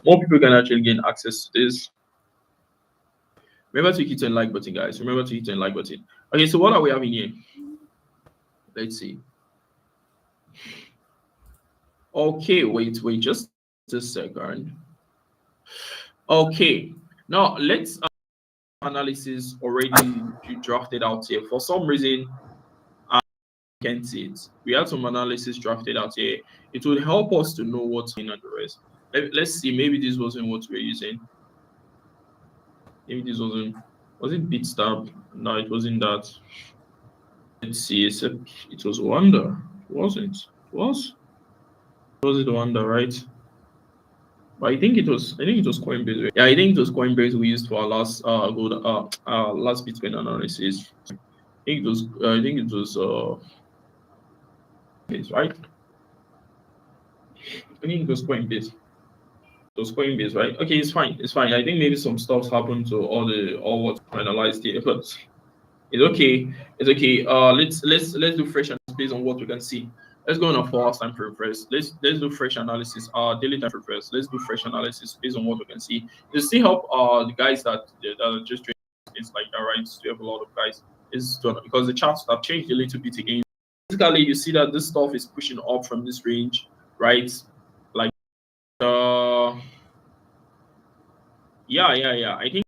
more people can actually gain access to this. Remember to hit the like button, guys. Remember to hit the like button. Okay, so what are we having here? Let's see. Okay, wait, just a second. Okay, now let's analysis already drafted out here. For some reason, I can't see it. We had some analysis drafted out here. It would help us to know what's in and the rest. Let's see. Maybe this wasn't what we're using. Maybe this wasn't. Was it Bitstab? No, it wasn't that. Let's see. Except it was Wonder. It wasn't. It was. Was it Wonder, right? But I think it was. I think it was Coinbase. Yeah, I think it was Coinbase we used for our last gold last Bitcoin analysis. I think it was. I think it was. Right. I think it was Coinbase. It was Coinbase, right? Okay, it's fine. It's fine. I think maybe some stuff happened to all what analyzed here, but it's okay. It's okay. Let's do fresh analysis based on what we can see. Let's go on a 4 hours time frame first. Let's do fresh analysis. Daily time frame first. Let's do fresh analysis based on what we can see. To see help the guys that are just trading things like that, right? So we have a lot of guys. Is because the charts have changed a little bit again. Basically, you see that this stuff is pushing up from this range, right? Like yeah. I think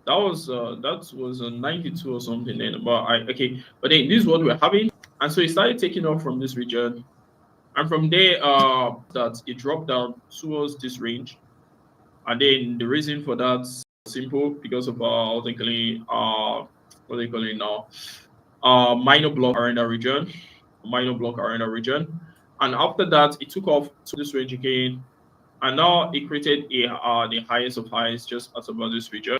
that was a 92 or something then. But then this is what we're having. And so it started taking off from this region. And from there, that it dropped down towards this range. And then the reason for that is simple because of what they call it now? Minor block around that region. Minor block around that region. And after that, it took off to this range again. And now it created the highest of highs just at about this region,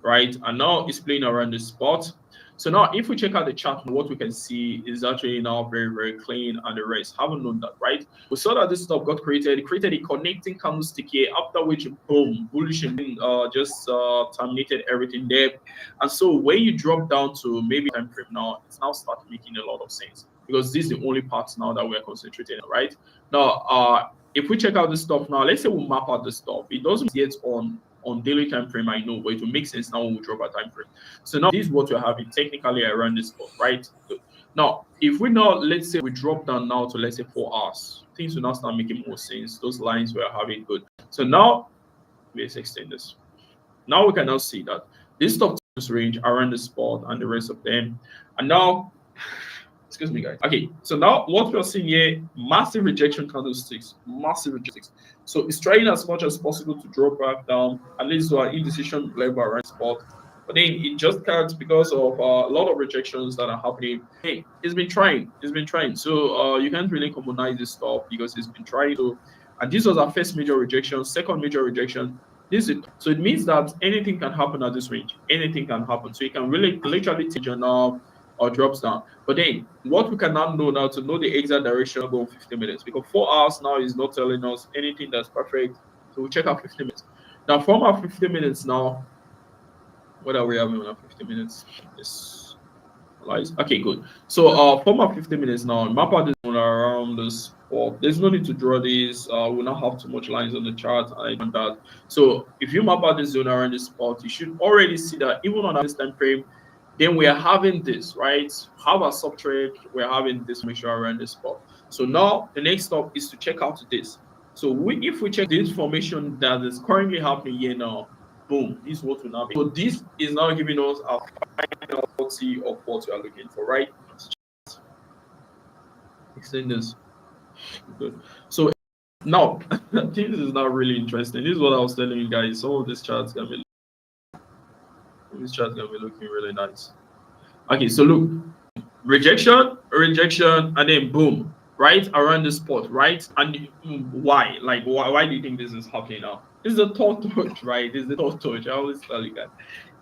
right? And now it's playing around this spot. So now if we check out the chart, what we can see is actually now very, very clean and the rest haven't known that, right? We saw that this stuff got created. It created a connecting candlestick here, after which, boom, bullish and just terminated everything there. And so when you drop down to maybe time frame now, it's now starting making a lot of sense because this is the only part now that we're concentrating on, right? Now, if we check out this stuff now, let's say we map out the stuff. It doesn't yet on daily time frame, I know, but it will make sense now when we drop our time frame. So now this is what we're having technically around this spot, right? Good. Now, if we now, let's say we drop down now to let's say 4 hours, things will now start making more sense. Those lines we're having good. So now let's extend this. Now we can now see that this stop range around the spot and the rest of them. And now excuse me, guys. Okay, so now what we're seeing here, massive rejection candlesticks, massive rejections. So it's trying as much as possible to drop back down, at least to an indecision level around spot. But then it just can't because of a lot of rejections that are happening. Hey, it's been trying. It's been trying. So you can't really commonize this stuff because it's been trying to. And this was our first major rejection, second major rejection. This is so it means that anything can happen at this range. Anything can happen. So you can really literally take your now or drops down. But then what we can now know now to know the exact direction of going 50 minutes because 4 hours now is not telling us anything that's perfect. So we check out 50 minutes. Now from our 50 minutes now, what are we having on our 50 minutes? This lies. Okay, good. So from our 50 minutes now, map out this one around this spot. There's no need to draw this. We'll not have too much lines on the chart. I done that. So if you map out this zone around this spot, you should already see that even on this time frame, then we are having this, right? Have a subtrade, we're having this formation around this spot. So now the next step is to check out this. So if we check this formation that is currently happening here now, boom, this is what we now be. So this is now giving us a finality of what we are looking for, right? Extend this. Good. So now this is now really interesting. This is what I was telling you guys. Some of these charts can be looking really nice. Okay, so look, rejection, and then boom, right around the spot, right? And why? Like, why do you think this is happening now? This is the third touch, right? This is the third touch. I always tell you guys,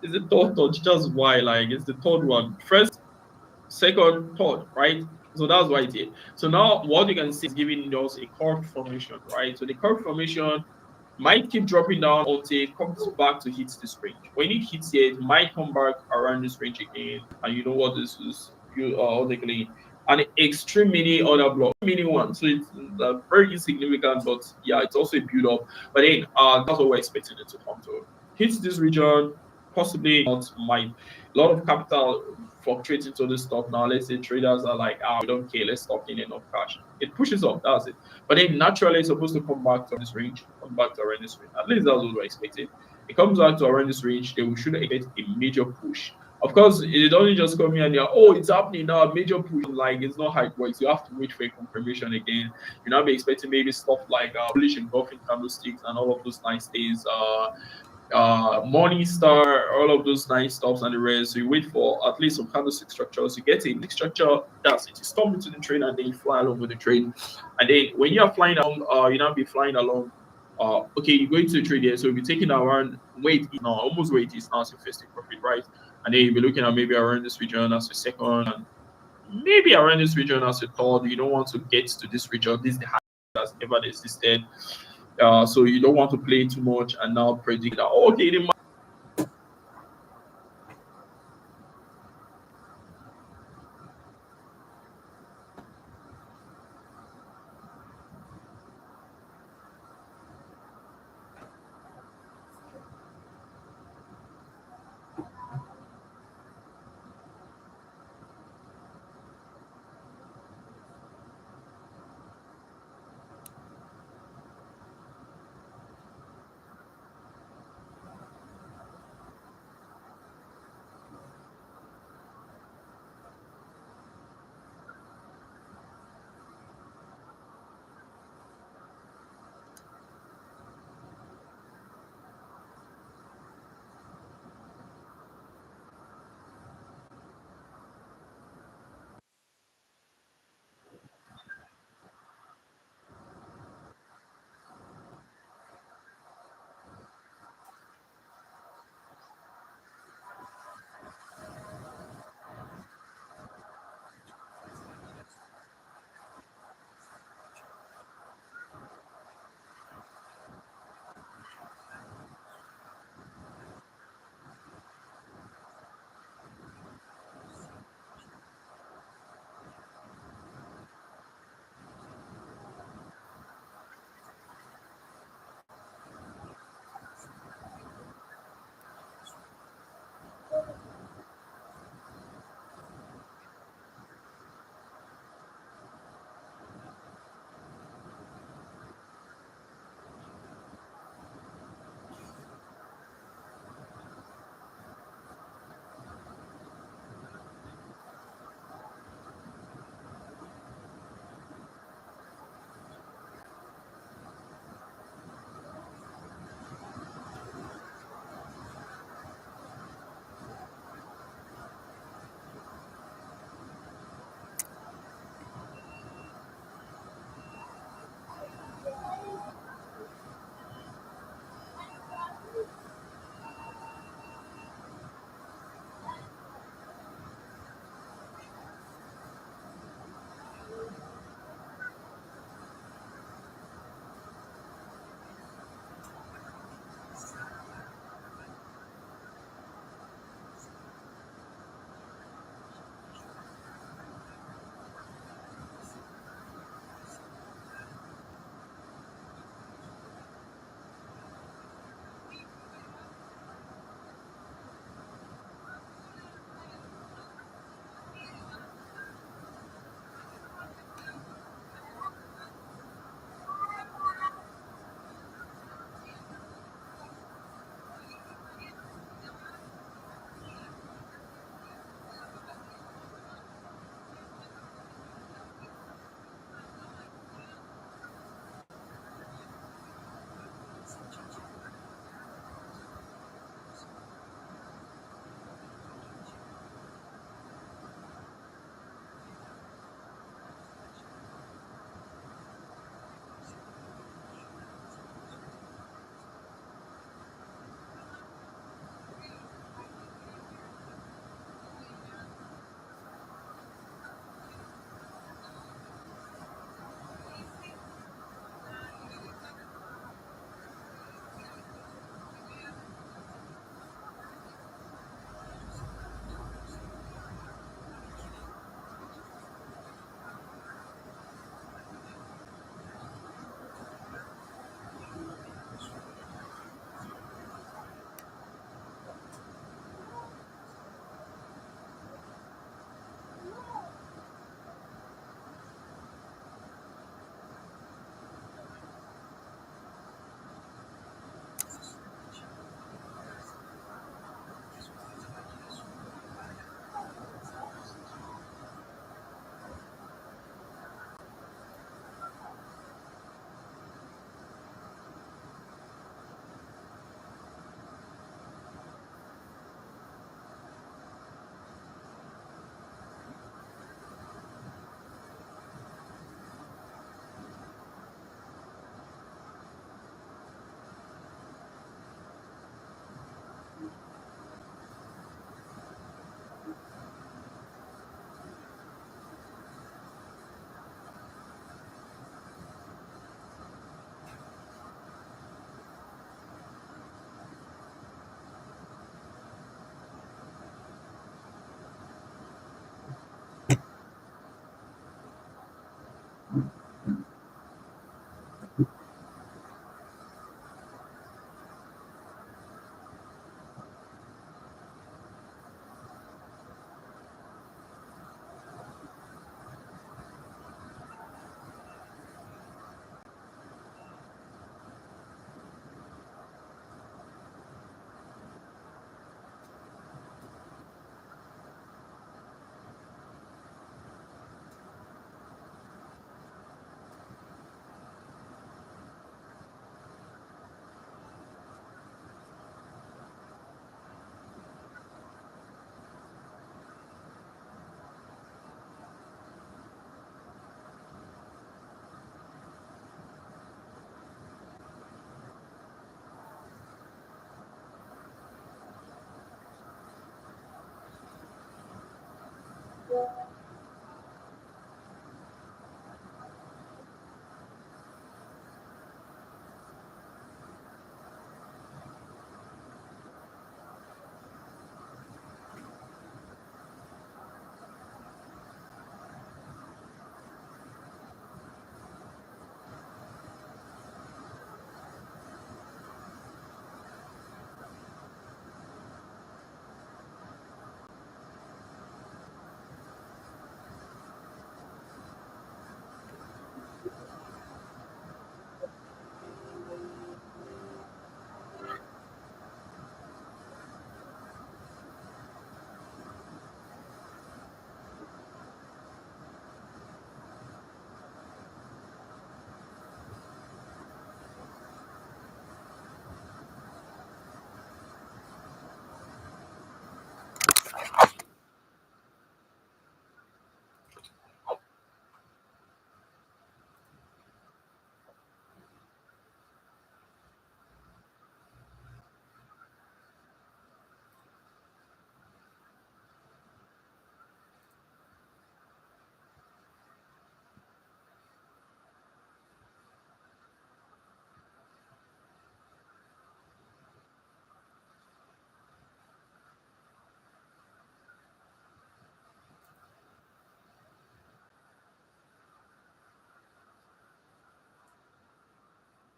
it's the third touch. Just why? Like, it's the third one. First, second, third, right? So that's why it's here. So now what you can see is giving us a curved formation, right? So the curved formation might keep dropping down until it comes back to hit this range. When it hits here, it might come back around this range again. And you know what this is? You automatically and extreme mini other block, mini one. So it's very insignificant, but yeah, it's also a build up. But then that's what we're expecting it to come to. Hits this region, possibly not might a lot of capital fluctuates into this stuff now. Let's say traders are like, we don't care, let's stock in enough cash. It pushes up, that's it. But then naturally it's supposed to come back to this range, come back to around this range. At least that's what we're expecting. It comes back to around this range, then we should expect a major push. Of course, it doesn't just come here and you're, oh, it's happening now, a major push. Like, it's not how it works. You have to wait for a confirmation again. You now be expecting maybe stuff like bullish engulfing candlesticks and all of those nice things. Morningstar, all of those nice stuffs and the rest. So you wait for at least some candlestick structures. You get a big structure, that's it. You stumble into the trade and then you fly all over the trade. And then when you are flying along, you now be flying along. Okay, you're going to the trade here, so you'll be taking around where it is now, almost where it is now as your first take profit, right? And then you'll be looking at maybe around this region as your second, and maybe around this region as your third. You don't want to get to this region. This is the highest that's ever existed. So you don't want to play too much and now predict that, oh, okay, the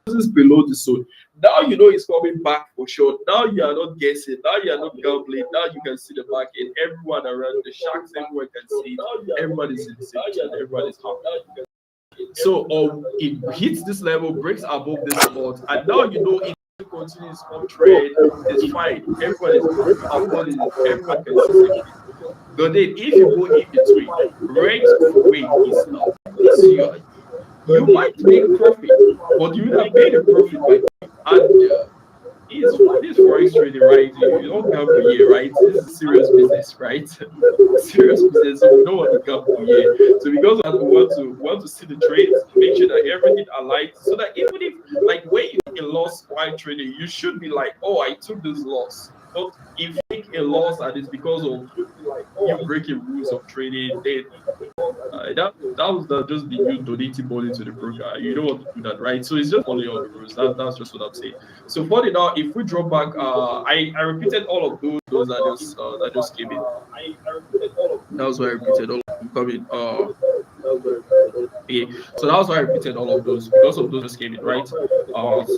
This is below the zone. Now you know it's coming back for sure. Now you are not guessing. Now you are not gambling. Now you can see the market. Everyone around the sharks, everyone can see it. Everyone is in the same chat. Everyone is happy. So it hits this level, breaks above this support, and now you know it continues uptrend. It's fine. Everyone is affording it. Everyone can see the shit. But then if you go in between, right way is up. This you might make profit, but you would have made a profit by and this forex trading, right? You don't gamble here, right? This is serious business, right? Serious business. So we don't want to gamble here. So because of that, we want to see the trades, make sure that everything aligns, so that even if like when you take a loss while trading, you should be like, oh, I took this loss. But if you take a loss and it's because of you breaking rules of trading, then that was just be you donating money to the broker. You don't want to do that, right? So it's just following all the rules. That's just what I'm saying. So for the now, if we drop back, I repeated all of those that just came in. That was why I repeated all of them coming. Yeah. So that was why I repeated all of those because of those just came in, right?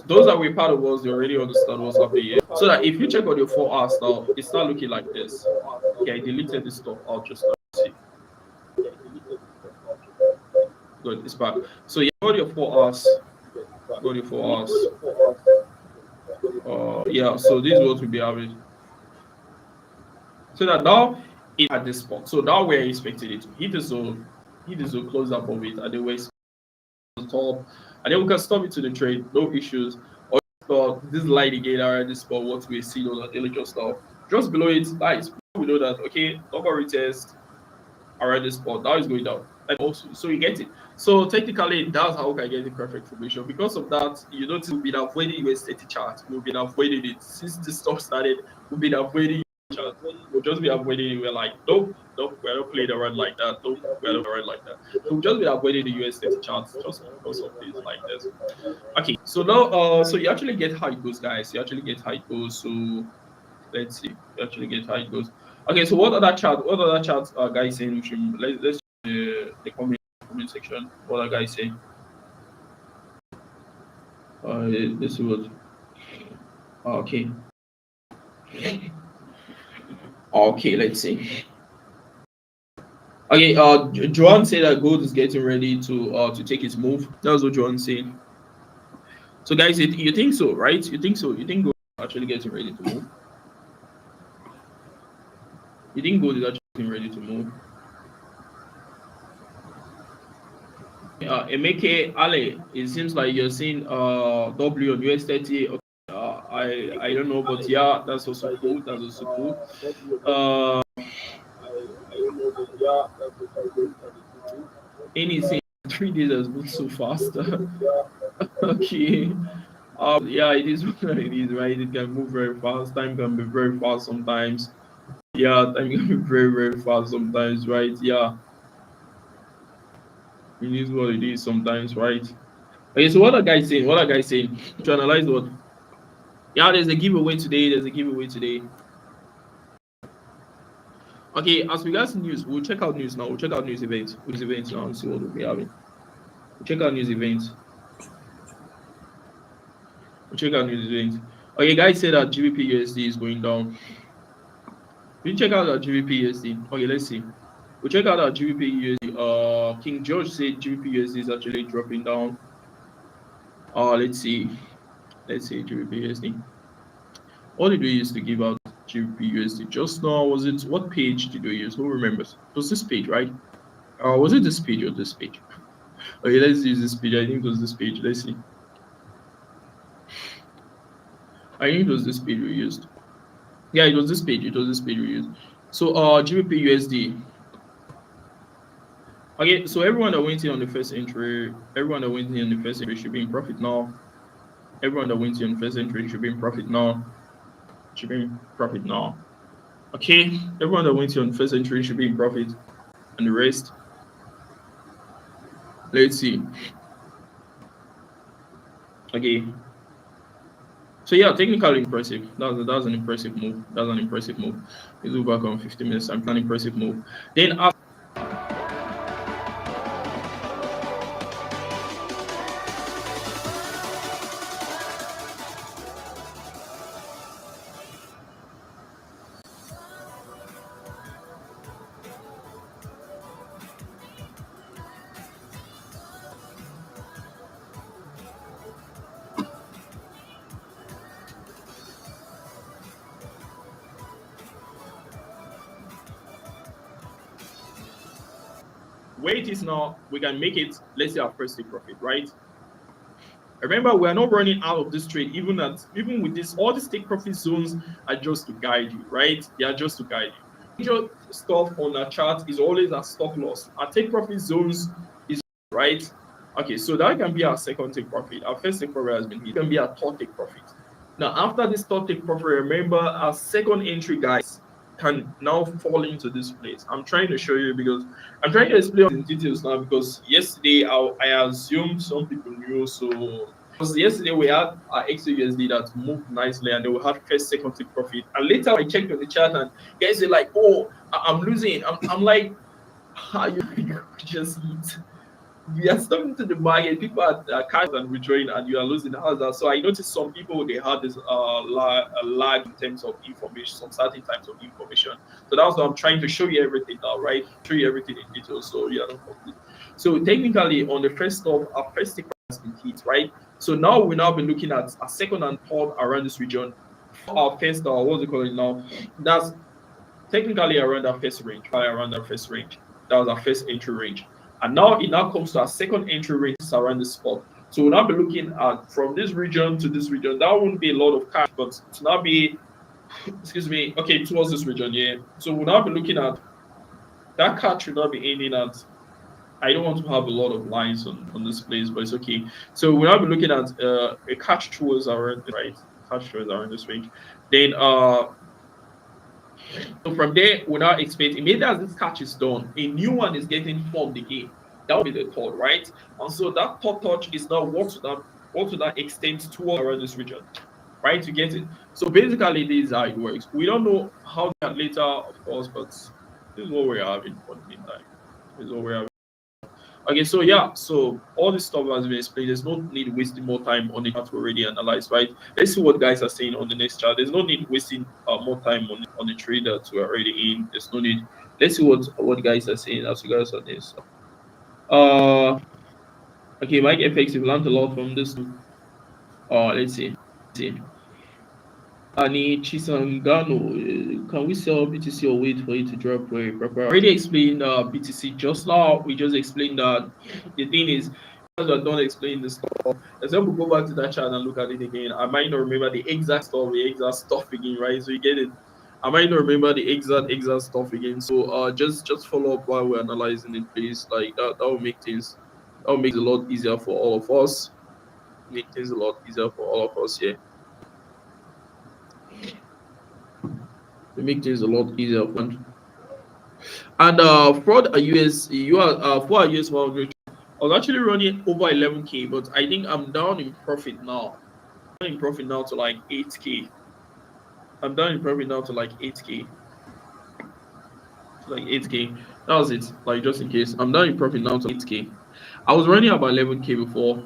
Those that were part of us, they already understand what's happening here. So that if you check on your 4 hours now, it start looking like this. Okay, I deleted this stuff out just now. See. Good, it's back. So you got your 4 hours. Got your 4 hours. Yeah, so this is what we'll be having. So that now it's at this spot. So now we're expecting it to hit the zone, close up of it, and then we're on top, and then we can stop it to the trade, no issues. Or this line again around this spot, what we see on the daily stuff. Just below it, nice. We know that okay, number retest around this spot. Now it's going down. And also, so you get it. So technically, that's how we can get the perfect formation. Because of that, you notice we've been avoiding US 30 chart. We've been avoiding it since the stuff started. We've been avoiding chart. We'll just be avoiding it. We're like, nope, we're not playing around like that. Nope, we're not around like that. So we've just been avoiding the US 30 charts just because of things like this. Okay, so now, so you actually get how it goes, guys. You actually get how it goes. So let's see. You actually get how it goes. Okay, so what other chart? What other charts are guys saying? We should let's the comment section. What are guys saying? This is what. Okay. Okay, let's see. Okay, Joan said that gold is getting ready to take its move. That's what Joan said. So guys, you think so, right? You think so? You think gold is actually getting ready to move? You think gold is actually getting ready to move? Emeke Ale, it seems like you're seeing W on US 30. Okay, I don't know, but yeah, that's also cool. That's also cool. Anything 3 days has moved so fast. Okay. Yeah, it is what it is, right? It can move very fast. Time can be very fast sometimes. Yeah, time can be very, very fast sometimes, right? Yeah. It is what it is sometimes, right? Okay, so what are guys saying? What are guys saying? To analyze what? Yeah, there's a giveaway today. There's a giveaway today. Okay, as regards news, we'll check out news now. We'll check out news events. News events now and see what we'll be having. We'll check out news events. We'll check out news events. Okay, guys say that GBP USD is going down. We check out our GBP USD. Okay, let's see. We'll check out our GBP USD. King George said GBP USD is actually dropping down. Let's see. Let's see GBP USD. What did we use to give out GBP USD just now? Was it what page did we use? Who remembers? It was this page, right? Was it this page or this page? Okay, let's use this page. I think it was this page. Let's see. I think it was this page we used. Yeah, it was this page. It was this page we used. So GBP USD. Okay, so everyone that went in on the first entry, should be in profit now. Everyone that went in on the first entry should be in profit now. Should be in profit now. Okay, everyone that went in on the first entry should be in profit, and the rest. Let's see. Okay. So yeah, technically impressive. That's an impressive move. That's an impressive move. Let's go back on 50 minutes. I'm an impressive move. Then after where it is now, we can make it, let's say, our first take profit, right? Remember, we are not running out of this trade, even with this, all these take profit zones are just to guide you, right? They are just to guide you. Major stuff on a chart is always a stop loss. Our take profit zones is right. Okay, so that can be our second take profit. Our first take profit has been hit. It can be our third take profit. Now, after this third take profit, remember our second entry, guys, can now fall into this place. I'm trying to show you because I'm trying to explain in details now because yesterday I assumed some people knew. So because yesterday we had our XUSD that moved nicely and they will have first, second take profit. And later I checked on the chart and guys are like, oh, I'm losing. I'm like, how you just eat? We are stepping to the market. People are cash and withdrawing, and you are losing the house. So I noticed some people they had this lag in terms of information, some certain types of information. So that's what I'm trying to show you everything now, right? Show you everything in detail, so you are not confused. So technically, on the first stop, our first stick has been hit, right? So now we now be looking at a second and third around this region. Our first, what's it called now? That's technically around our first range, around our first range. That was our first entry range. And now it now comes to our second entry range around this spot. So we'll now be looking at from this region to this region. That won't be a lot of cash, but to now be, excuse me, okay, towards this region, yeah. So we'll now be looking at that catch should not be aiming at. I don't want to have a lot of lines on this place, but it's okay. So we'll now be looking at a catch towards around right, catch towards around this range. Then so from there, we now expect immediately as this catch is done, a new one is getting formed again. That will be the third, right? And so that third touch is now what to that extent towards around this region, right? To get it. So basically, this is how it works. We don't know how that later, of course, but this is what we're having for the meantime. This is what we're having. Okay, so yeah, so all this stuff has been explained. There's no need wasting more time on the chart we already analyzed, right? Let's see what guys are saying on the next chart. There's no need wasting more time on the trade that we're already in. There's no need. Let's see what guys are saying as regards on this. Okay, Mike FX, you've learned a lot from this. Let's see. Ani Chisangano, can we sell BTC or wait for it to drop for a proper? I already explained BTC just now. We just explained that the thing is, as I don't explain this stuff, example, go back to that chart and look at it again. I might not remember the exact stuff again, right? So you get it. I might not remember the exact stuff again. So just follow up while we're analyzing it, please. Like that will make things a lot easier for all of us. Make things a lot easier for all of us here. To make things a lot easier. And for a US, for a US 100, I was actually running over 11K, but I think I'm down in profit now. I'm in profit now to like 8K. I'm down in profit now to like 8K. Like 8K. That was it. Like just in case. I'm down in profit now to 8K. I was running about 11K before.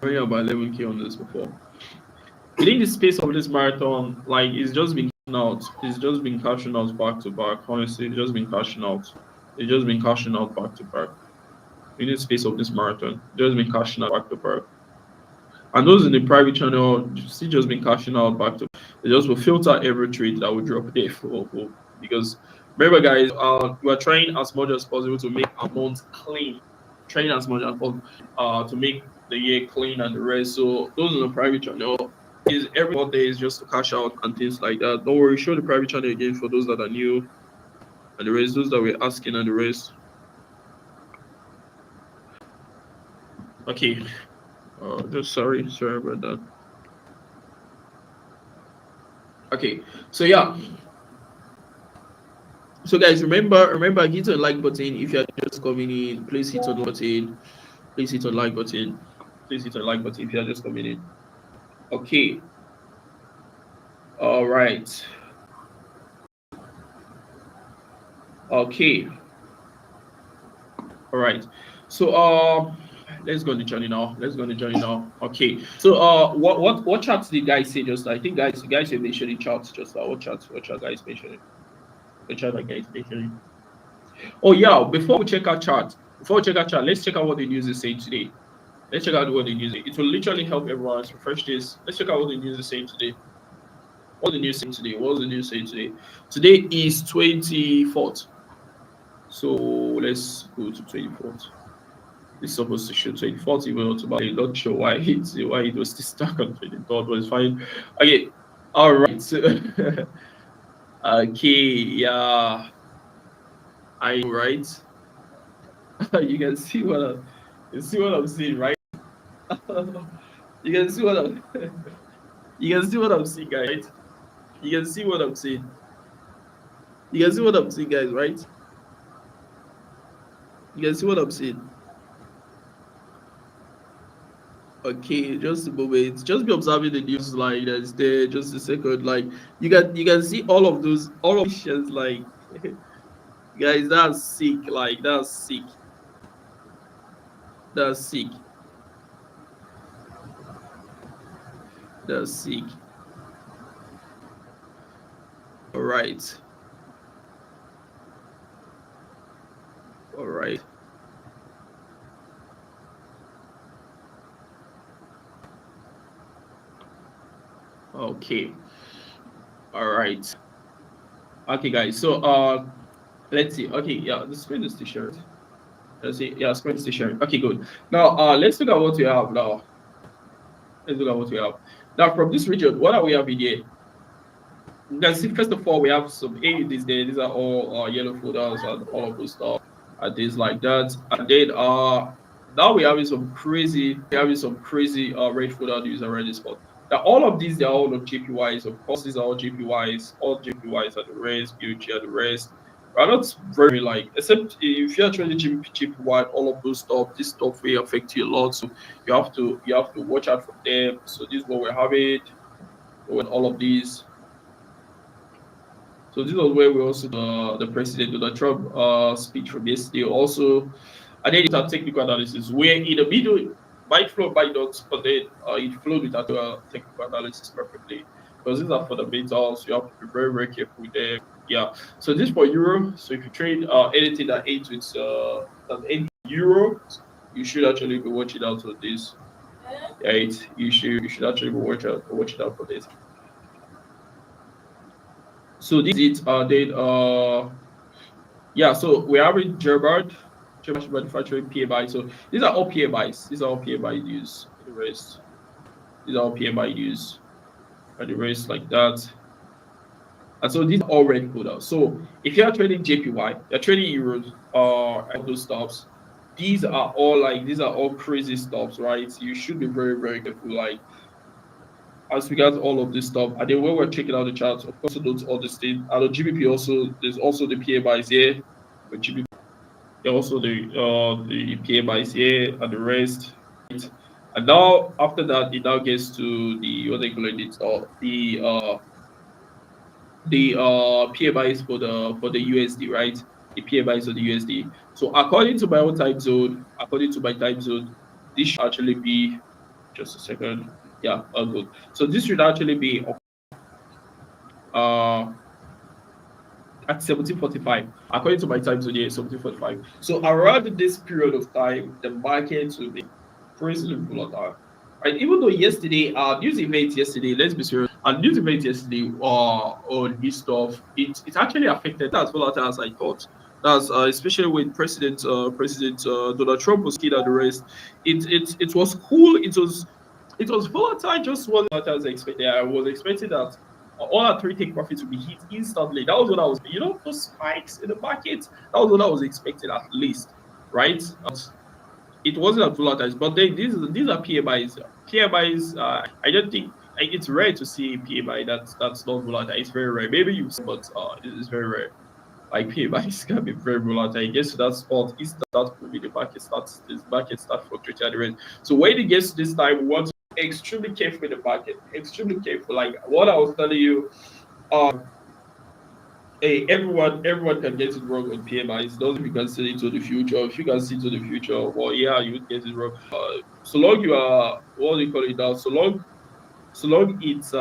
Running about 11K on this before. Within the space of this marathon, like it's just been out. It's just been cashing out back to back. Honestly, it's just been cashing out. It's just been cashing out back to back. In the space of this marathon, just been cashing out back to back. And those in the private channel, still just been cashing out back to. They just will filter every trade that will drop there because remember, guys, we're trying as much as possible to make our months clean. Trying as much as possible to make the year clean and the rest. So those in the private channel is every day is just to cash out and things like that. Don't worry, show the private channel again for those that are new and the rest, those that we're asking and the rest. Okay. Just sorry about that. Okay, so yeah. So guys, remember hit the like button if you're just coming in. Please hit on the button. Please hit on like button. Please hit on like button if you're just coming in. Okay. All right. Okay. All right. So let's go on the journey now. Okay. So what charts did guys say just now? I think guys have mentioned charts just now. What charts guys mentioning? The chart that guys mentioning. Oh yeah, before we check our chart, let's check out what the news is saying today. Let's check out what the news is. It will literally help everyone to refresh this. Let's check out what the news is saying today. What's the news saying today? Today is 24th. So let's go to 24th. It's supposed to show 24th, even though tomorrow. I'm not sure why it was still stuck on 23rd, but it's fine. Okay, all right. Okay, yeah, I right. You can see you see what I'm seeing, right? You can see what I'm you can see what I'm seeing, guys. Right? You can see what I'm seeing. You can see what I'm seeing, guys, right? You can see what I'm seeing. Okay, just a moment. Just be observing the news line that's there. Just a second. Like you can see all of these like guys, that's sick. Like that's sick. That's sick. That's sick. All right. All right. Okay. All right. Okay, guys. So let's see. Okay, yeah, the screen is still sharing. Let's see. Yeah, screen is still sharing. Okay, good. Now let's look at what we have now. Let's look at what we have. Now from this region, what are we having here? You can see first of all we have some AUDs there. These are all yellow folders and all of those stuff and things like that. And then now we're having some crazy red folder news already spot. Now all of these they're all on JPYs. Of course, these are all JPYs are the rest, BUG are the rest. Are not very like except if you're trading JPY, all of those stuff, this stuff will affect you a lot. So you have to watch out for them. So this is what we're having with all of these. So this was where we also the President Donald Trump speech from yesterday. Also, and then it had technical analysis where in the middle might flow might not, but then it flowed with that technical analysis perfectly. Because these are fundamentals, you have to be very very careful with them. Yeah. So this for euro. So if you trade anything that aids with any euro, you should actually be watching out for this. Right? You should actually be watching out for this. So this is it. Then yeah, so we're having German manufacturing PMI. So these are all PMIs. These are all PMI news. The rest, these are all PMI news, and the rest like that. And so these are all red coders. So if you are trading JPY, you're trading euros, and those stops. These are all crazy stops, right? You should be very very careful. Like as regards all of this stuff, and then when we're checking out the charts, of course, those all these things. And on GBP also, there's also the PMIs here. But GBP also the PMIs here and the rest. And now after that, it now gets to the what they call it, the PMIs for the USD, right? The PMIs of the USD. So according to my time zone, this should actually be just a second. Yeah, good. So this should actually be uh at 17:45 according to my time zone here 17:45. So around this period of time the market will be crazily volatile, right? Even though yesterday news event yesterday, let's be serious, and news event yesterday on this stuff, it actually affected as volatile as I thought. That's especially when President Donald Trump was killed and the rest. It was cool. It was volatile, just wasn't volatile as I expected. I was expecting that all our three take profits will be hit instantly. That was what I was, those spikes in the market. That was what I was expecting at least, right? It wasn't as volatile, but then these are PMIs. PMIs, I don't think it's rare to see PMI that's not volatile. It's very rare. Maybe you, but it's very rare. Like PMIs can be very volatile. It gets to that spot, it starts moving, the market starts fluctuating at the rate. So when it gets to this time, we want to be extremely careful in the market, extremely careful. Like what I was telling you, um, hey, everyone can get it wrong on PMIs. Doesn't mean you can see into the future. If you can see into the future, well, yeah, you would get it wrong. So long you are what do you call it now? So long it's